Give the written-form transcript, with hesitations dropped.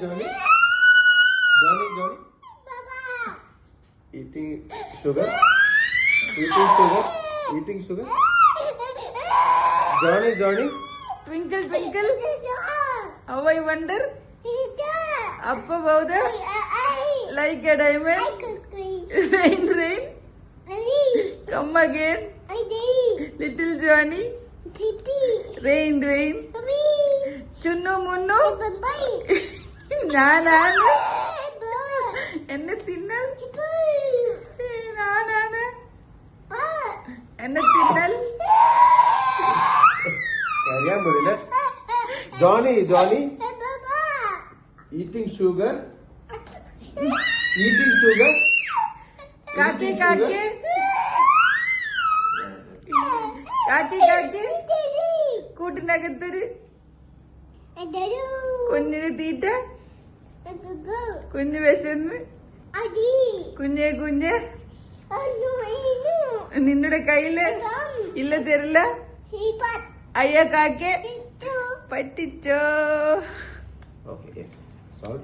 Johnny. Johnny. Eating sugar. Eating sugar. Johnny. Twinkle. How I wonder. Up above them, like a diamond. Rain. Come again. Little Johnny. Rain. Chunnu Munnu. Nana. എന്നെ തിന്നൽ എന്നെ തിന്നൽ അറിയാൻ പറ്റില്ല. Johnny. Eating sugar. കാക്കി കൂട്ടിനകത്തൊരു കുഞ്ഞിന് തീറ്റ. കുഞ്ഞ് വിശന്ന് കുഞ്ഞെ നിന്നുടെ കയ്യില് ഇല്ല തരില്ല. അയ്യ കാക്കെ പറ്റിച്ചോ. Okay, yes. Salt.